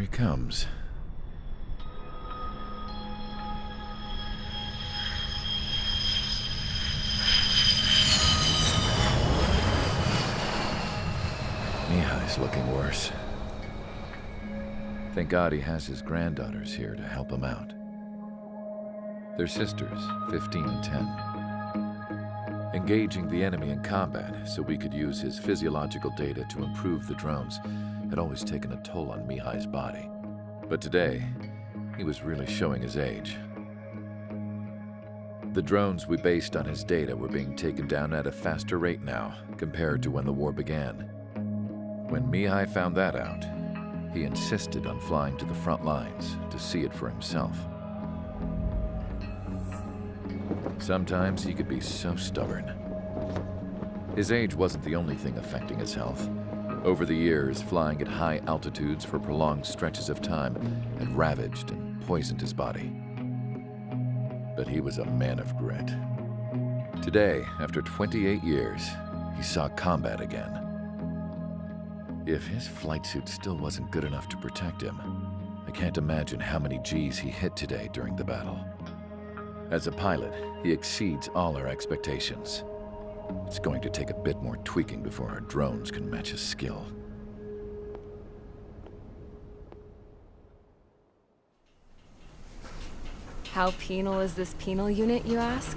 he comes. Mihai's looking worse. Thank God he has his granddaughters here to help him out. They're sisters, 15 and 10. Engaging the enemy in combat so we could use his physiological data to improve the drones had always taken a toll on Mihai's body. But today, he was really showing his age. The drones we based on his data were being taken down at a faster rate now compared to when the war began. When Mihai found that out, he insisted on flying to the front lines to see it for himself. Sometimes he could be so stubborn. His age wasn't the only thing affecting his health. Over the years, flying at high altitudes for prolonged stretches of time had ravaged and poisoned his body. But he was a man of grit. Today, after 28 years, he saw combat again. If his flight suit still wasn't good enough to protect him, I can't imagine how many Gs he hit today during the battle. As a pilot, he exceeds all our expectations. It's going to take a bit more tweaking before our drones can match his skill. How penal is this penal unit, you ask?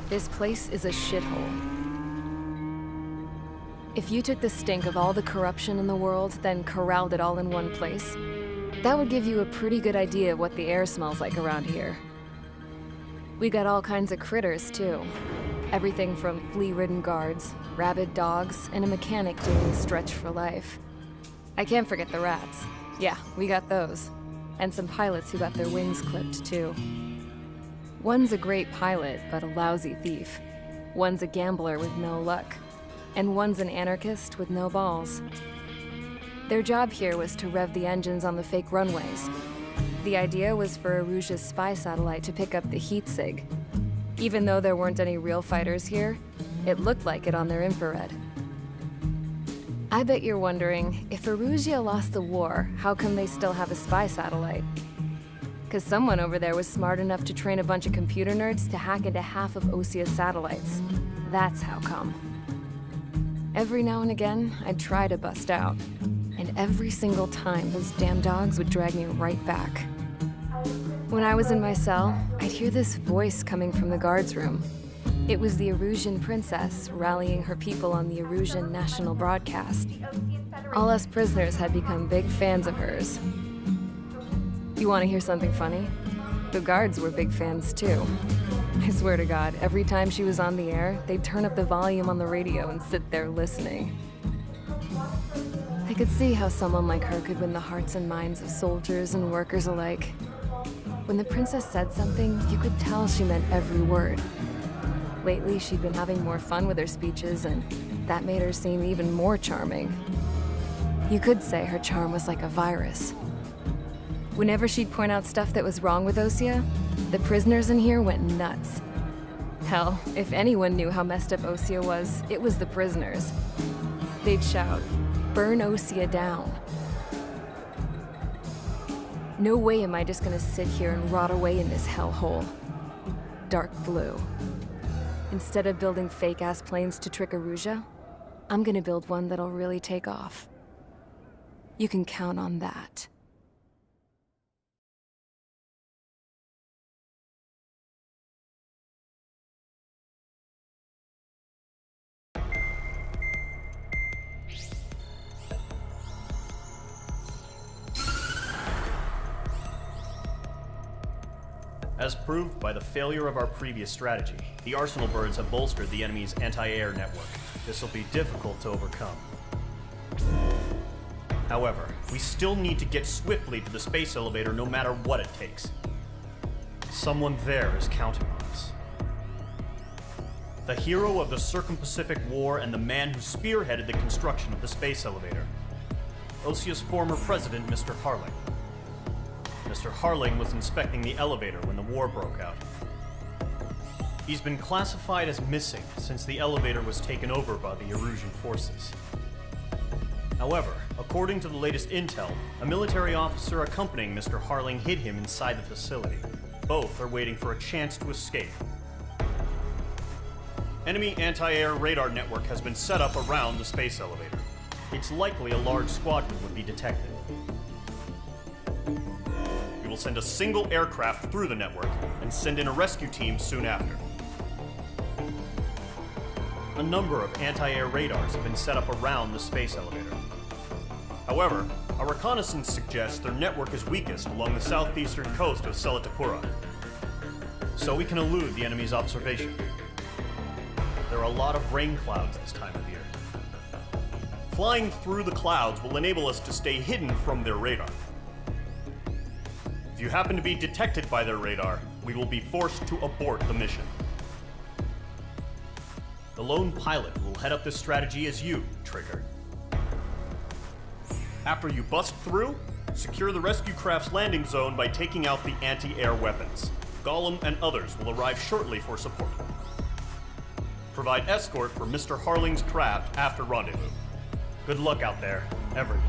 This place is a shithole. If you took the stink of all the corruption in the world, then corralled it all in one place, that would give you a pretty good idea of what the air smells like around here. We got all kinds of critters, too. Everything from flea-ridden guards, rabid dogs, and a mechanic doing stretch for life. I can't forget the rats. Yeah, we got those. And some pilots who got their wings clipped, too. One's a great pilot, but a lousy thief. One's a gambler with no luck. And one's an anarchist with no balls. Their job here was to rev the engines on the fake runways. The idea was for Aruja's spy satellite to pick up the heat sig. Even though there weren't any real fighters here, it looked like it on their infrared. I bet you're wondering, if Aruja lost the war, how come they still have a spy satellite? 'Cause someone over there was smart enough to train a bunch of computer nerds to hack into half of Osia's satellites. That's how come. Every now and again, I'd try to bust out. And every single time, those damn dogs would drag me right back. When I was in my cell, I'd hear this voice coming from the guards room. It was the Arusian princess rallying her people on the Arusian national broadcast. All us prisoners had become big fans of hers. You want to hear something funny? The guards were big fans too. I swear to God, every time she was on the air, they'd turn up the volume on the radio and sit there listening. I could see how someone like her could win the hearts and minds of soldiers and workers alike. When the princess said something, you could tell she meant every word. Lately, she'd been having more fun with her speeches, and that made her seem even more charming. You could say her charm was like a virus. Whenever she'd point out stuff that was wrong with Osia, the prisoners in here went nuts. Hell, if anyone knew how messed up Osia was, it was the prisoners. They'd shout, "Burn Osia down." No way am I just gonna sit here and rot away in this hellhole. Dark blue. Instead of building fake-ass planes to trick Aruja, I'm gonna build one that'll really take off. You can count on that. As proved by the failure of our previous strategy, the Arsenal birds have bolstered the enemy's anti-air network. This will be difficult to overcome. However, we still need to get swiftly to the space elevator no matter what it takes. Someone there is counting on us. The hero of the Circum-Pacific War and the man who spearheaded the construction of the space elevator. Osia's former president, Mr. Harling. Mr. Harling was inspecting the elevator when the war broke out. He's been classified as missing since the elevator was taken over by the Erusian forces. However, According to the latest intel, a military officer accompanying Mr. Harling hid him inside the facility. Both are waiting for a chance to escape. Enemy anti-air radar network has been set up around the space elevator. It's likely a large squadron would be detected. We will send a single aircraft through the network and send in a rescue team soon after. A number of anti-air radars have been set up around the space elevator. However, our reconnaissance suggests their network is weakest along the southeastern coast of Selatapura, so we can elude the enemy's observation. There are a lot of rain clouds this time of year. Flying through the clouds will enable us to stay hidden from their radar. If you happen to be detected by their radar, we will be forced to abort the mission. The lone pilot will head up this strategy as you, Trigger. After you bust through, secure the rescue craft's landing zone by taking out the anti-air weapons. Gollum and others will arrive shortly for support. Provide escort for Mr. Harling's craft after rendezvous. Good luck out there, everyone.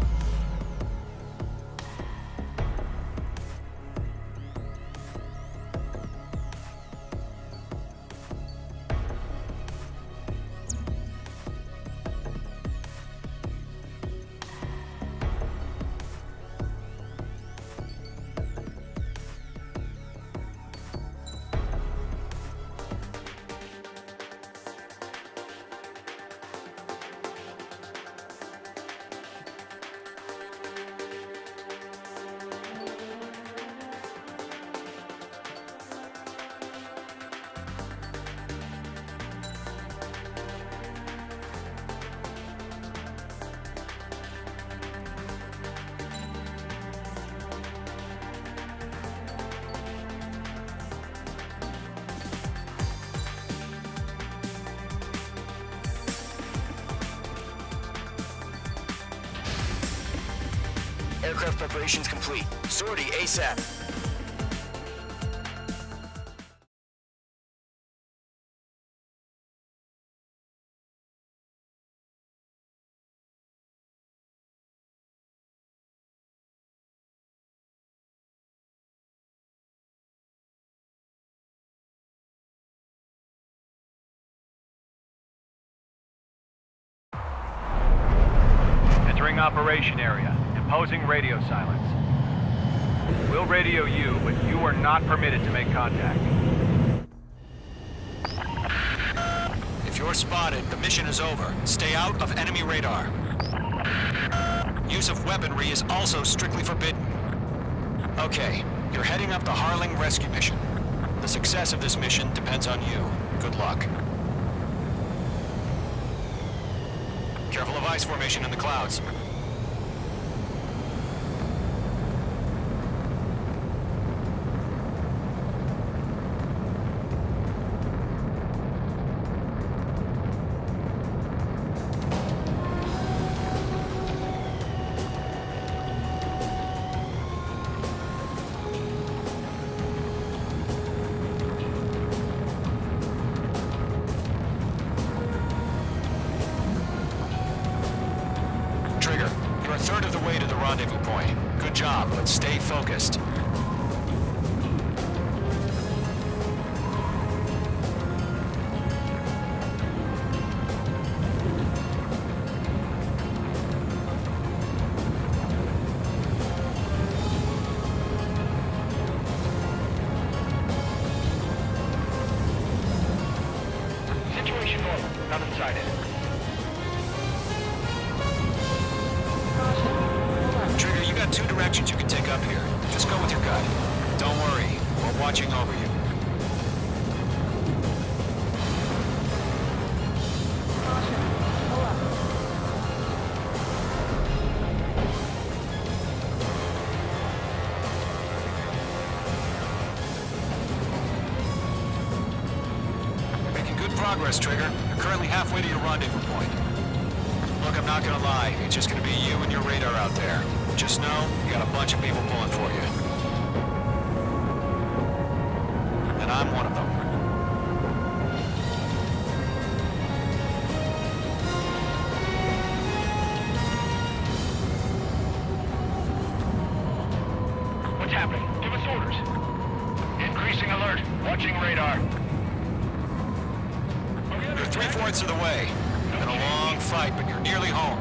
Aircraft preparations complete. Sortie ASAP. Entering operation area. Imposing radio silence. We'll radio you, but you are not permitted to make contact. If you're spotted, the mission is over. Stay out of enemy radar. Use of weaponry is also strictly forbidden. Okay, you're heading up the Harling rescue mission. The success of this mission depends on you. Good luck. Careful of ice formation in the clouds. Trigger, you're a third of the way to the rendezvous point. Good job, but stay focused. Situation normal. Nothing sighted. Trigger, you got two directions you can take up here. Just go with your gut. Don't worry, we're watching over you. Making good progress, Trigger. You're currently halfway to your rendezvous point. Look, I'm not gonna lie. It's just gonna be you and your radar out there. Just know, you got a bunch of people pulling for you. And I'm one of them. happening? Give us orders. Increasing alert. Watching radar. You're 3/4 of the way. Been a long fight, but you're nearly home.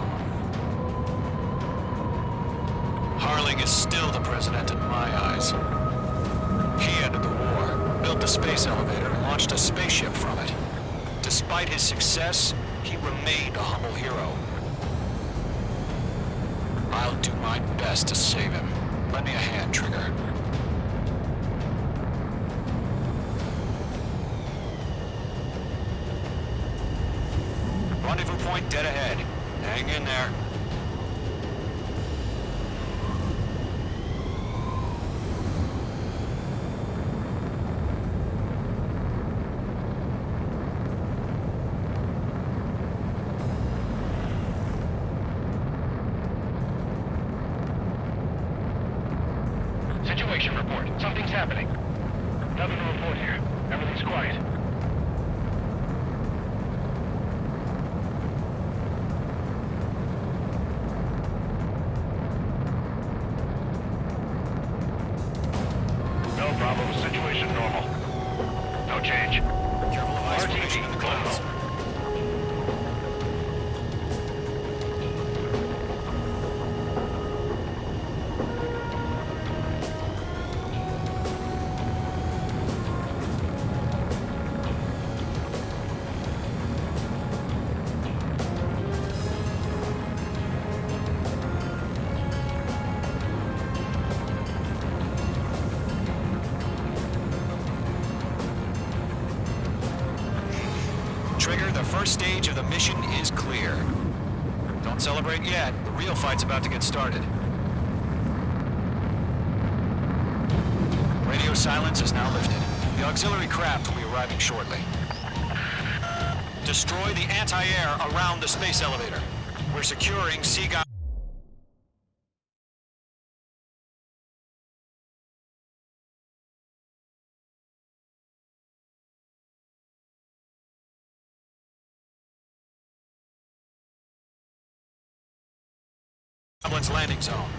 Harling is still the president in my eyes. He ended the war, built the space elevator, and launched a spaceship from it. Despite his success, he remained a humble hero. I'll do my best to save him. Lend me a hand, Trigger. Rendezvous point dead ahead. Hang in there. Situation report. Something's happening. Nothing to report here. Everything's quiet. No problem. Situation normal. No change. Careful of ice formation in the clouds. Trigger, the first stage of the mission is clear. Don't celebrate yet. The real fight's about to get started. Radio silence is now lifted. The auxiliary craft will be arriving shortly. Destroy the anti-air around the space elevator. We're securing Seagull. Goblin's landing zone.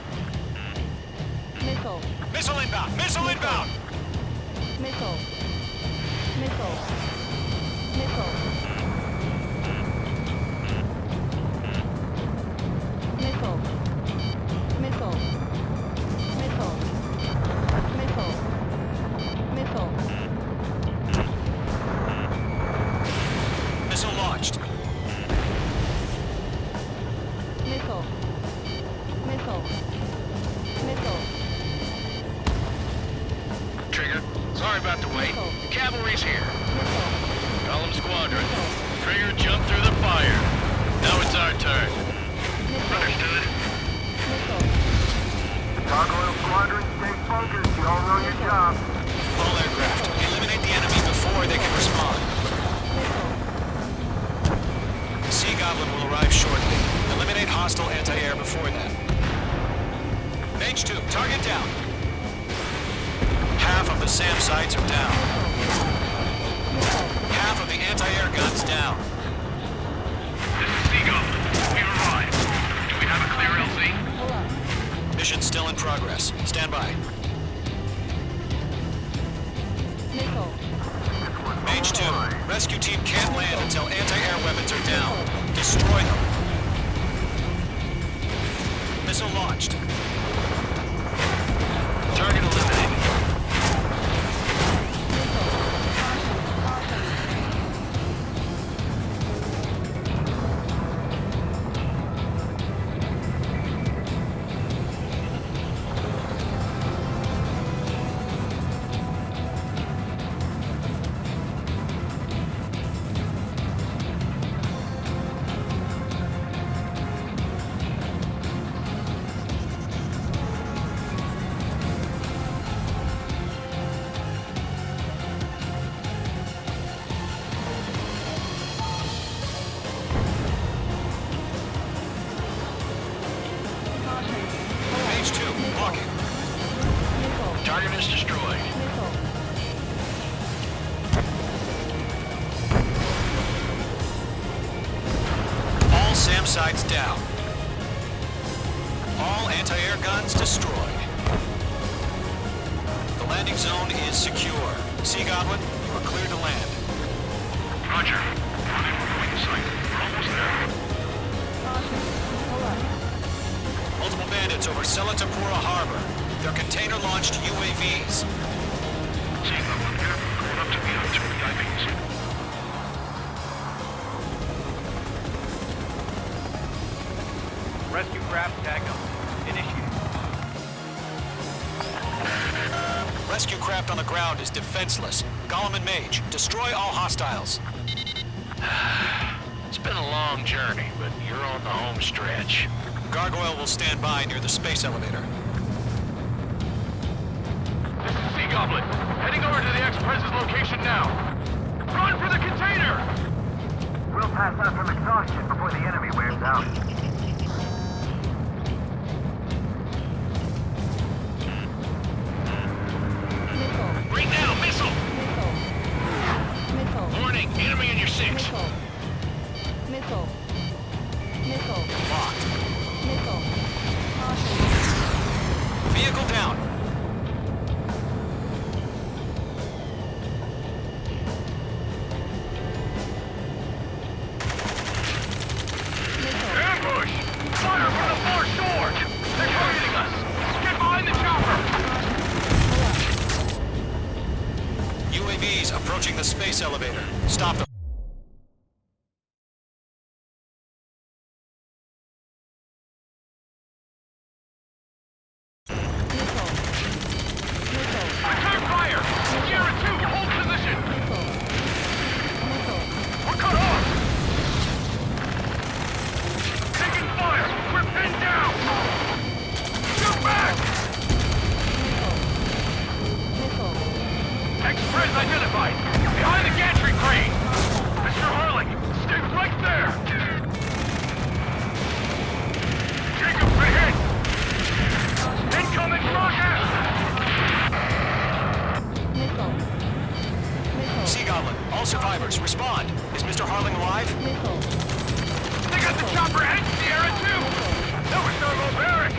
Missile. Missile inbound! Missile inbound! Missile. Missile. Missile. Missile. Missile. Missile. Missile. Missile. Missile launched. Missile. Missile. Missile. Trigger, sorry about the wait. The cavalry's here. Missile. Call them squadron. Trigger, jump through the fire. Now it's our turn. Understood. Missile. Gargoyle Squadron, stay focused. You all know your job. All aircraft, eliminate the enemy before they can respond. The Sea Goblin will arrive shortly. Eliminate hostile anti-air before then. Mage 2, target down. Half of the SAM sites are down. Half of the anti-air guns down. This is Sea Goblin. We've arrived. Do we have a clear LZ? Mission still in progress. Stand by. Missile. Mage 2, rescue team can't land until anti-air weapons are down. Destroy them. Missile launched. Target eliminated. Mage 2, walking. Target is destroyed. All SAM sites down. All anti-air guns destroyed. landing zone is secure. Sea Goblin, we're clear to land. Roger. Rendezvous point in sight. We're almost there. Caution. Pull up. Multiple bandits over Selatapura Harbor. They're container-launched UAVs. Sea Goblin here. Going up to meet up 2 VIPs. Rescue craft tag up. Initiate. Rescue craft on the ground is defenseless. Gollum and Mage, destroy all hostiles. It's been a long journey, but you're on the home stretch. Gargoyle will stand by near the space elevator. This is Sea Goblin. Heading over to the X-Press's location now. Run for the container! We'll pass out from exhaustion before the enemy wears out. Missile. Right now, missile! Missile. Missile. Warning, enemy in your 6. Missile. Missile. Missile. Locked. Missile. Caution. Vehicle down. Missile. Ambush! Fire from the far shore! They're targeting us! Get behind the chopper! UAVs approaching the space elevator. Stop them. Missile. Missile. Return fire! Sierra 2, hold position! Missile. Missile. We're cut off! Taking fire! We're pinned down! Shoot back! Missile. Express identified! Behind the gantry crane! Mr. Harling, stay right there! Jacob, ahead! Incoming rocket! Missile. Missile. Sea Goblin, all survivors, respond. Is Mr. Harling alive? Missile. They got the chopper and Sierra too! That was thermobaric!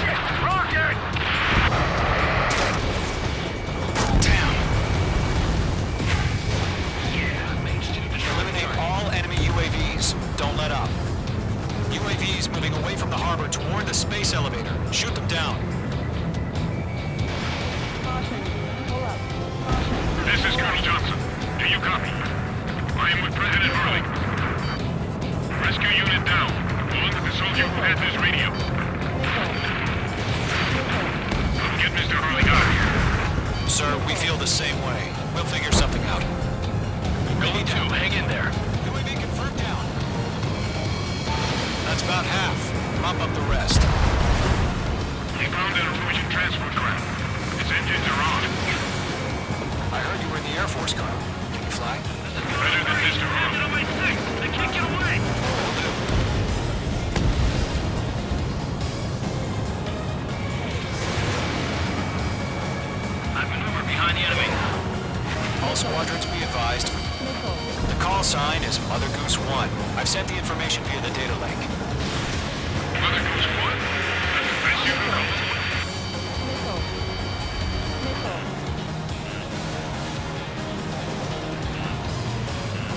Shit! Rocket! Down. Yeah, Mage 2 Eliminate all enemy UAVs. Don't let up. UAVs moving away from the harbor toward the space elevator. Shoot them down. Caution. Pull up. Caution. This is Colonel Johnson. Do you copy? I am with President Harling. Rescue unit down. Along with the soldier who has this radio. Missile. Come get Mr. Harling out of here. Sir, we feel the same way. We'll figure something out. Going to, hang in there. UAV confirmed down. That's about half. Mop up the rest. He found an Erosion transfer craft. Its engines are on. I heard you were in the Air Force, Colonel. Can you fly? Better than Mr. Harling. They can't get away! Will do. I maneuver behind the enemy. All squadrons be advised. Missile. The call sign is Mother Goose 1. I've sent the information via the data link. Mother Goose 1. That's the best you can call it. Missile. Missile.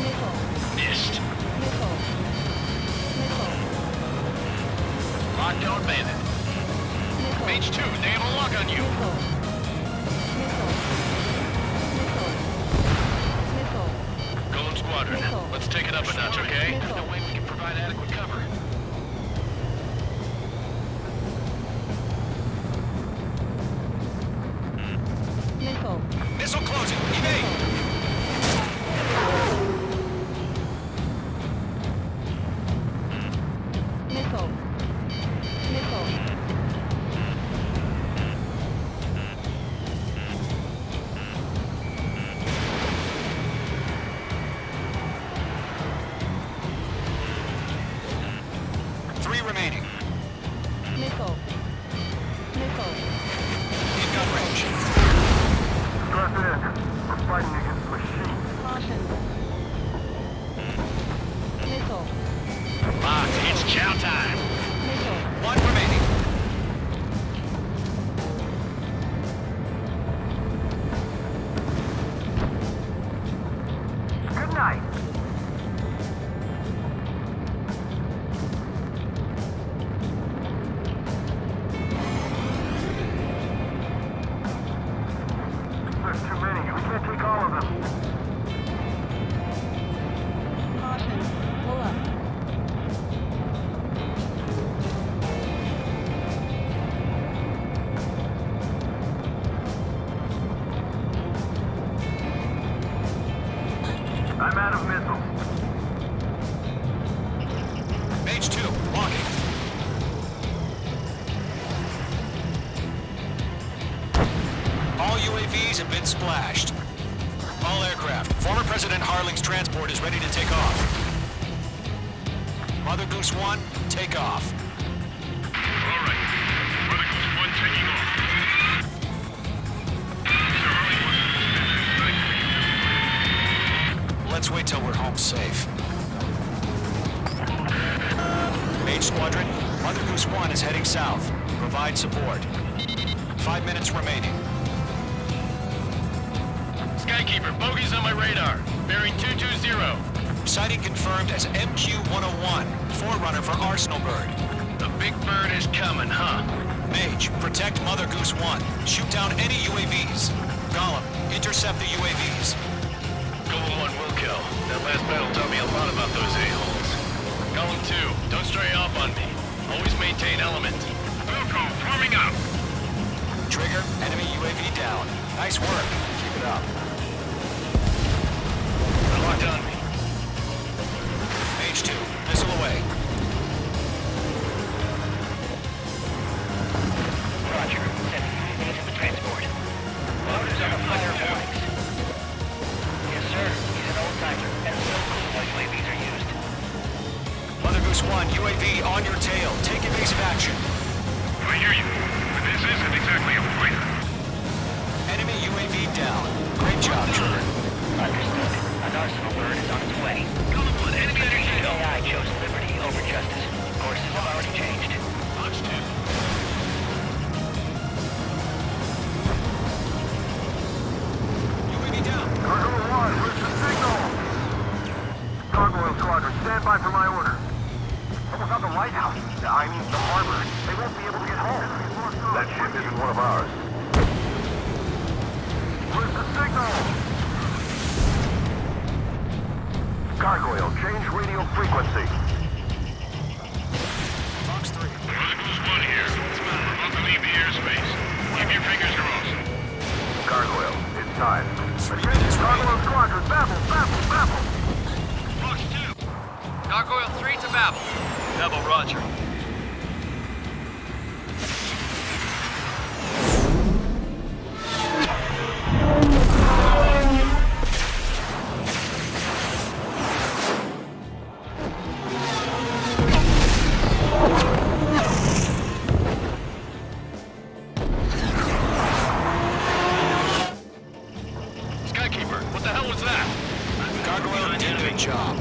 Missile. Missed. Missile. Missile. Lockdown bandit. Missile. Mage 2, they have a lock on you. Missile. Missile. Missile. Missile. Golem Squadron, Missile. let's take it up a notch, okay? Missile. No way we can provide adequate cover. Missile. Missile closing. Evade. Missile. Missile. Three remaining. Missile. Missile. In gun range. Stress in. We're fighting against machines. Caution. Missile. Locked, it's chow time. Missile. One remaining. UAVs have been splashed. All aircraft, former President Harling's transport is ready to take off. Mother Goose 1, take off. All right. Mother Goose 1 taking off. Mr. Harley, Let's wait till we're home safe. Mage Squadron, Mother Goose 1 is heading south. Provide support. 5 minutes remaining. Skykeeper, bogeys on my radar. Bearing 220. Sighting confirmed as MQ-101, forerunner for Arsenal Bird. The big bird is coming, huh? Mage, protect Mother Goose 1. Shoot down any UAVs. Gollum, intercept the UAVs. Golem 1 will kill. That last battle taught me a lot about those a-holes. Golem 2, don't stray off on me. Always maintain element. Wilco, forming up. Trigger, enemy UAV down. Nice work. Keep it up. They're locked on me. Mage 2, missile away. Roger. Send me to the transport. Loaders on the fire warnings. Yes, sir. He's an old-timer, and so cool while UAVs are used. Mother Goose 1, UAV on your tail. Take evasive action. I hear you, but this isn't exactly a fighter. Enemy UAV down. Great job, Trigger. Understood. An Arsenal bird is on its way. Golem 1, enemy under The shadow. AI chose liberty over justice. Courses have already changed. Launch 2. UAV down. Cargo 1, where's the signal? Gargoyle Squadron, stand by for my order. What about the lighthouse? I mean, the harbor. They won't be able to get home. That ship isn't one of ours. Where's the signal? Gargoyle, change radio frequency. Fox 3. Mother Goose 1 here. We're about to leave the airspace. Keep your fingers crossed. Gargoyle, it's time. 3 minutes Gargoyle remaining. Squadron, babble! Fox 2. Gargoyle 3 to Babel. Babel, roger. Skykeeper, what the hell was that? Gargoyle did a good job.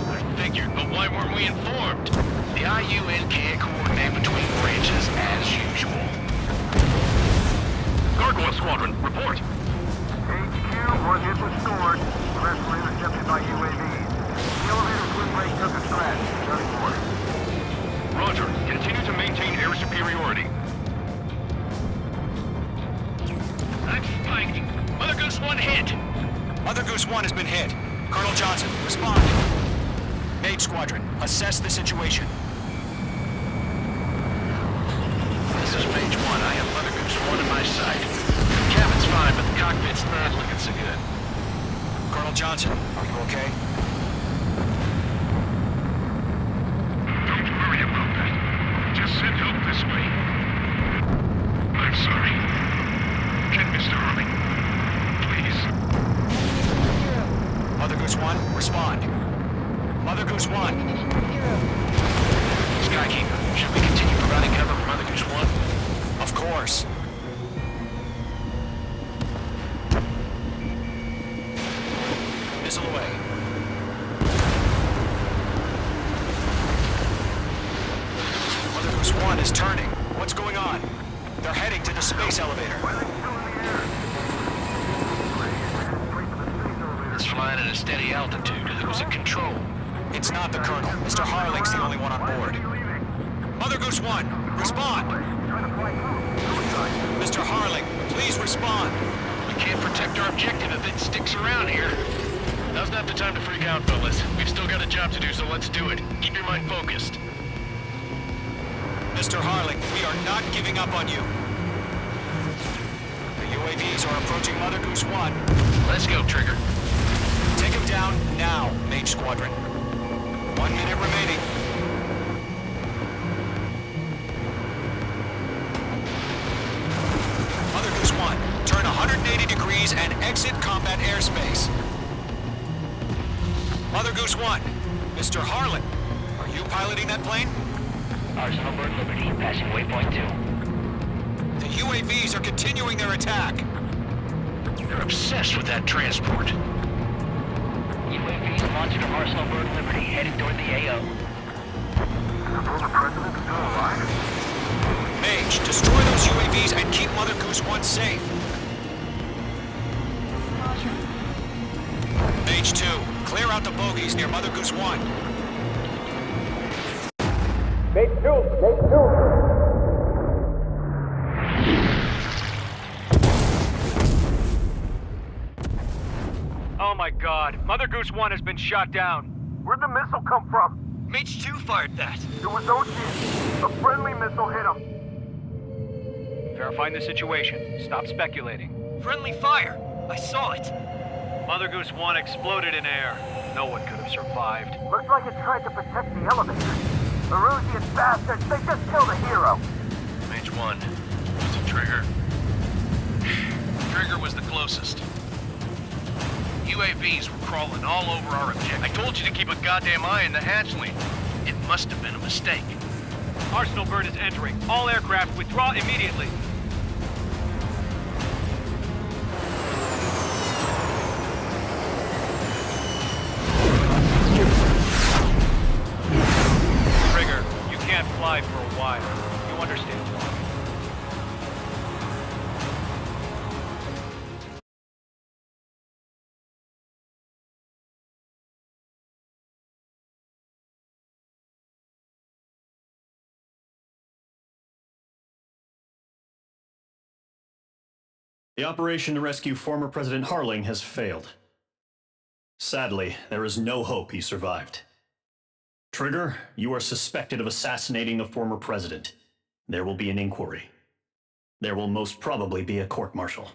I figured, but why weren't we informed? The IUN can't coordinate between branches as usual. Gargoyle Squadron, report. HQ, one hit was scored. The rest were intercepted by UAVs. The elevator's wind break took a scratch. Turning for it. Roger. Continue to maintain air superiority. I'm spiked. Mother Goose 1 hit. Mother Goose 1 has been hit. Colonel Johnson, respond. Mage Squadron, assess the situation. This is Mage 1. I have Mother Goose 1 in my sight. The cabin's fine, but the cockpit's not looking so good. Colonel Johnson, are you okay? Don't worry about that. Just send help this way. I'm sorry. Get Mr. Harley. Please. Mother Goose 1, respond. Mother Goose 1. Skykeeper, should we continue providing cover for Mother Goose 1? Of course. Missile away. Mother Goose 1 is turning. What's going on? They're heading to the space elevator. It's flying at a steady altitude. Who's in control? It's not the Colonel. Mr. Harling's the only one on board. Mother Goose 1, respond! Mr. Harling, please respond. We can't protect our objective if it sticks around here. Now's not the time to freak out, fellas. We've still got a job to do, so let's do it. Keep your mind focused. Mr. Harling, we are not giving up on you. The UAVs are approaching Mother Goose 1. Let's go, Trigger. Take him down now, Mage Squadron. 1 minute remaining. Mother Goose 1, turn 180 degrees UAVs and exit combat airspace. Mother Goose 1, Mr. Harlan, are you piloting that plane? Arsenal Bird Liberty, passing waypoint 2. The UAVs are continuing their attack. They're obsessed with that transport. UAVs launched from Arsenal Bird Liberty, headed toward the AO. The former president still alive? Mage, destroy those UAVs and keep Mother Goose 1 safe. Mage 2, clear out the bogies near Mother Goose 1. Oh my god, Mother Goose 1 has been shot down. Where'd the missile come from? Mage 2 fired that. It was OG. A friendly missile hit him. Verifying the situation. Stop speculating. Friendly fire. I saw it. Mother Goose 1 exploded in air. No one could have survived. Looks like it tried to protect the elevator. The Erusian bastards, they just killed a hero. Mage 1. Was it Trigger? Trigger was the closest. UAVs were crawling all over our objective. I told you to keep a goddamn eye on the hatchling. It must have been a mistake. Arsenal Bird is entering. All aircraft withdraw immediately. Trigger, you can't fly for a while. You understand why. The operation to rescue former President Harling has failed. Sadly, there is no hope he survived. Trigger, you are suspected of assassinating the former president. There will be an inquiry. There will most probably be a court-martial.